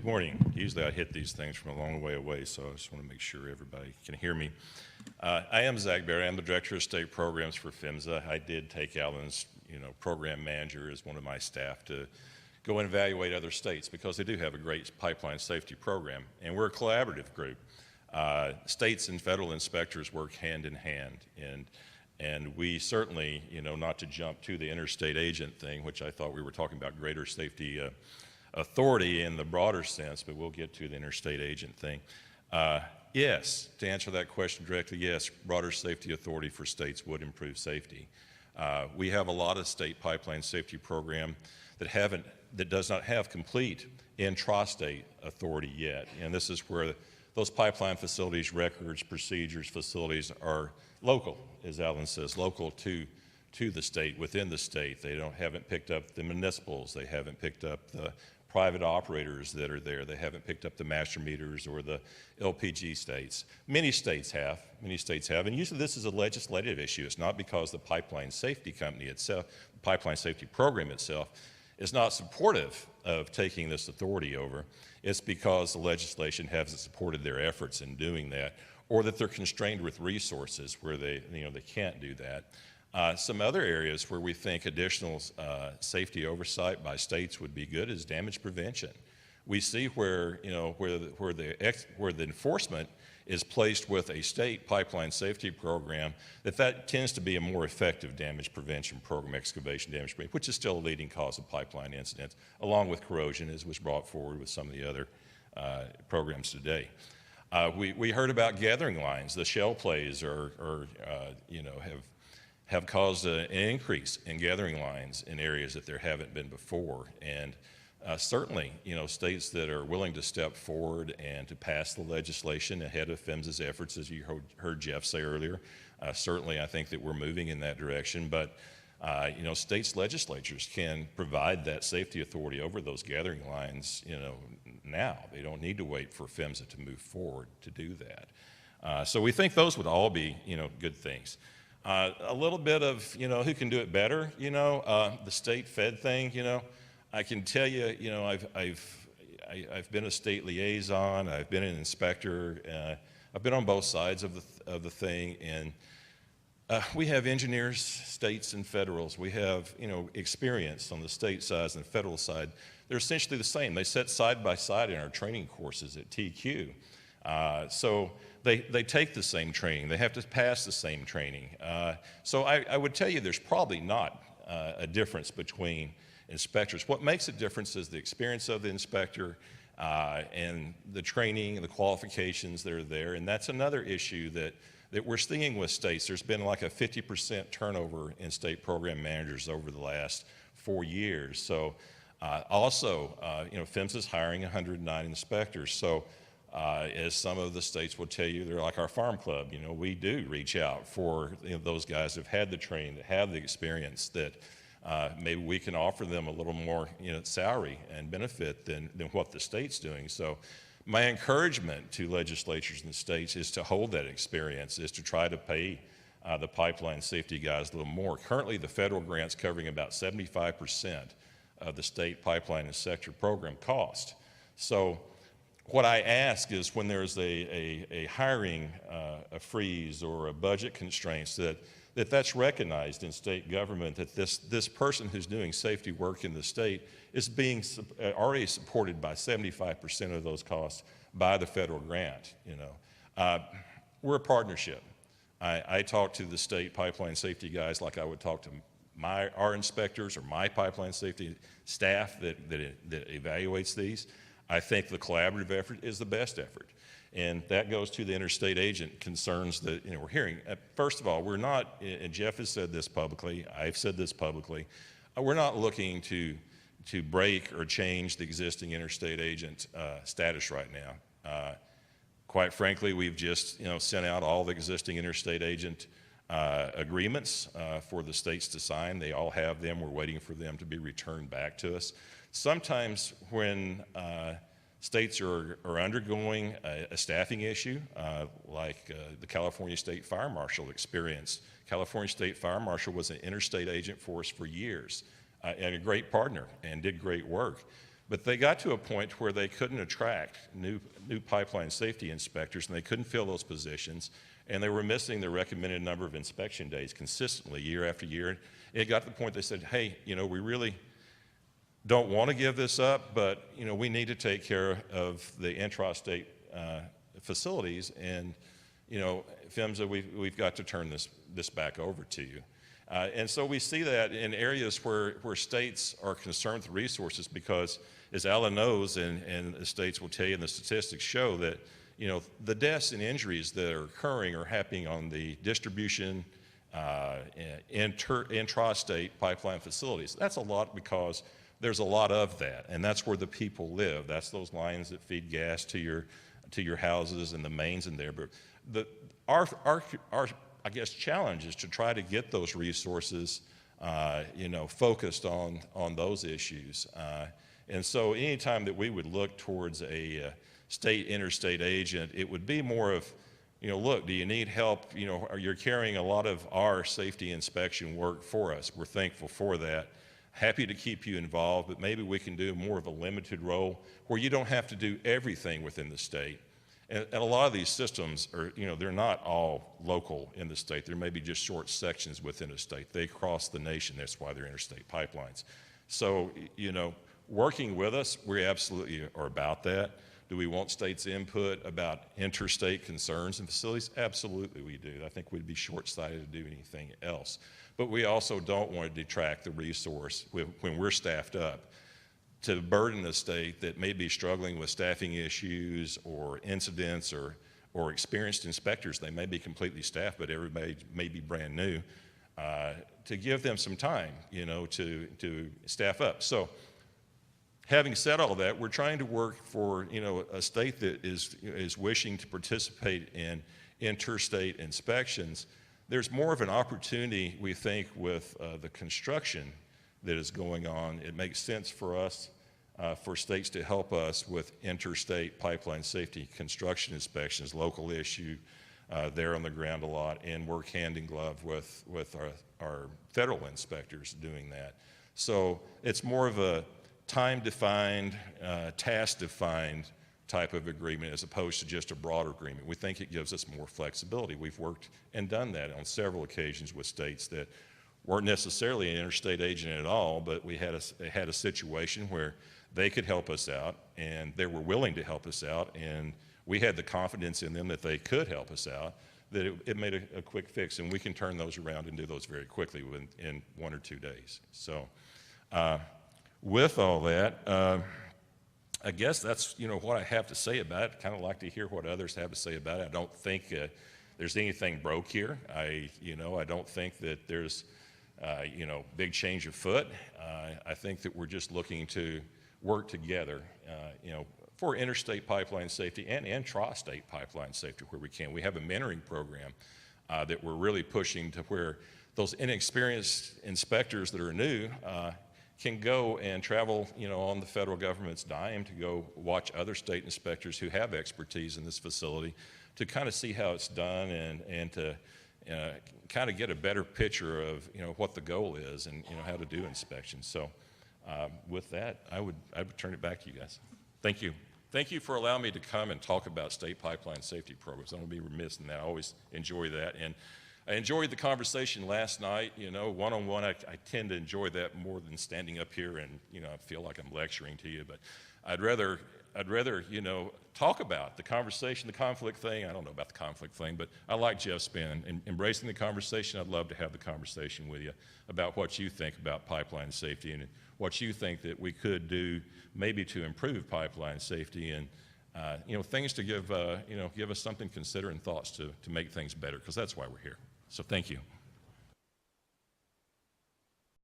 Good morning. Usually I hit these things from a long way away, so I just want to make sure everybody can hear me. I am Zach Barrett. I'm the Director of State Programs for PHMSA. I did take Alan's program manager as one of my staff to go and evaluate other states because they do have a great pipeline safety program, and we're a collaborative group. States and federal inspectors work hand in hand, and we certainly, not to jump to the interstate agent thing, which I thought we were talking about greater safety authority in the broader sense, but we'll get to the interstate agent thing. Yes, to answer that question directly, yes, broader safety authority for states would improve safety. We have a lot of state pipeline safety program that does not have complete intrastate authority yet, and this is where those pipeline facilities, records, procedures, facilities are local, as Alan says, local to the state, within the state. They haven't picked up the municipals, they haven't picked up the private operators that are there, they haven't picked up the master meters or the LPG states. Many states have, and usually this is a legislative issue. It's not because the pipeline safety company itself, the pipeline safety program itself, is not supportive of taking this authority over. It's because the legislation hasn't supported their efforts in doing that, or that they're constrained with resources where they can't do that. Some other areas where we think additional safety oversight by states would be good is damage prevention. We see where the enforcement is placed with a state pipeline safety program, that tends to be a more effective damage prevention program, excavation damage prevention, which is still a leading cause of pipeline incidents, along with corrosion, as was brought forward with some of the other programs today. We heard about gathering lines. The shell plays have caused an increase in gathering lines in areas that there haven't been before. And certainly, states that are willing to step forward and to pass the legislation ahead of PHMSA's efforts, as you heard Jeff say earlier, certainly I think that we're moving in that direction. But, states' legislatures can provide that safety authority over those gathering lines, now. They don't need to wait for PHMSA to move forward to do that. So we think those would all be, good things. A little bit of, who can do it better, the state fed thing, I can tell you, I've been a state liaison, I've been an inspector, I've been on both sides of the thing, and we have engineers, states and federals. We have, experience on the state side and the federal side. They're essentially the same. They sit side by side in our training courses at TQ. So they take the same training. They have to pass the same training. So I would tell you there's probably not a difference between inspectors. What makes a difference is the experience of the inspector and the training and the qualifications that are there. And that's another issue that we're seeing with states. There's been like a 50% turnover in state program managers over the last 4 years. So also, PHMSA's hiring 109 inspectors. So as some of the states will tell you, they're like our farm club. We do reach out for those guys who've had the training, that have the experience, that maybe we can offer them a little more salary and benefit than what the state's doing. So my encouragement to legislatures in the states is to hold that experience, is to try to pay the pipeline safety guys a little more. Currently, the federal grant's covering about 75% of the state pipeline and sector program cost. So what I ask is, when there's a hiring a freeze or a budget constraints, that's recognized in state government, that this person who's doing safety work in the state is being already supported by 75% of those costs by the federal grant. We're a partnership. I talk to the state pipeline safety guys like I would talk to our inspectors or my pipeline safety staff that evaluates these. I think the collaborative effort is the best effort. And that goes to the interstate agent concerns that we're hearing. First of all, we're not, and Jeff has said this publicly, I've said this publicly, we're not looking to break or change the existing interstate agent status right now. Quite frankly, we've just sent out all the existing interstate agent agreements for the states to sign. They all have them. We're waiting for them to be returned back to us. Sometimes when states are undergoing a staffing issue, like the California State Fire Marshal experienced. California State Fire Marshal was an interstate agent for us for years and a great partner and did great work. But they got to a point where they couldn't attract new pipeline safety inspectors, and they couldn't fill those positions, and they were missing the recommended number of inspection days consistently year after year. It got to the point they said, hey, we really don't want to give this up, but we need to take care of the intrastate facilities, and PHMSA, we've got to turn this back over to you. And so we see that in areas where states are concerned with resources, because as Alan knows, and the states will tell you, and the statistics show that the deaths and injuries that are occurring are happening on the distribution intrastate pipeline facilities. That's a lot because there's a lot of that, and that's where the people live. That's those lines that feed gas to your houses and the mains in there. But our I guess challenge is to try to get those resources focused on those issues. And so anytime that we would look towards a state interstate agent, it would be more of, look, do you need help? You're carrying a lot of our safety inspection work for us. We're thankful for that. Happy to keep you involved, but maybe we can do more of a limited role where you don't have to do everything within the state. And a lot of these systems are, they're not all local in the state. There may be just short sections within a state. They cross the nation. That's why they're interstate pipelines. So, working with us, we absolutely are about that. Do we want states' input about interstate concerns and facilities? Absolutely we do. I think we'd be short-sighted to do anything else. But we also don't want to detract the resource when we're staffed up to burden a state that may be struggling with staffing issues or incidents or experienced inspectors. They may be completely staffed, but everybody may be brand new, to give them some time, to staff up. So having said all that, we're trying to work for, a state that is wishing to participate in interstate inspections. There's more of an opportunity, we think, with the construction that is going on. It makes sense for us, for states to help us with interstate pipeline safety construction inspections, local issue, there on the ground a lot, and work hand in glove with our federal inspectors doing that. So it's more of a time-defined, task-defined type of agreement as opposed to just a broader agreement. We think it gives us more flexibility. We've worked and done that on several occasions with states that weren't necessarily an interstate agent at all, but we had a situation where they could help us out, and they were willing to help us out, and we had the confidence in them that they could help us out, that it made a quick fix, and we can turn those around and do those very quickly in 1 or 2 days. So with all that, I guess that's what I have to say about it. Kind of like to hear what others have to say about it. I don't think there's anything broke here. I don't think that there's big change afoot. I think that we're just looking to work together, for interstate pipeline safety and intrastate pipeline safety where we can. We have a mentoring program that we're really pushing to where those inexperienced inspectors that are new can go and travel, on the federal government's dime to go watch other state inspectors who have expertise in this facility to kind of see how it's done and to kind of get a better picture of, what the goal is and, how to do inspections. So with that, I would turn it back to you guys. Thank you. Thank you for allowing me to come and talk about state pipeline safety programs. I don't want to be remiss in that. I always enjoy that. And I enjoyed the conversation last night, one-on-one. I tend to enjoy that more than standing up here and, I feel like I'm lecturing to you. But I'd rather, talk about the conversation, the conflict thing. I don't know about the conflict thing, but I like Jeff's spin and embracing the conversation. I'd love to have the conversation with you about what you think about pipeline safety and what you think that we could do maybe to improve pipeline safety and, things to give us something to consider and thoughts to make things better, because that's why we're here. So thank you.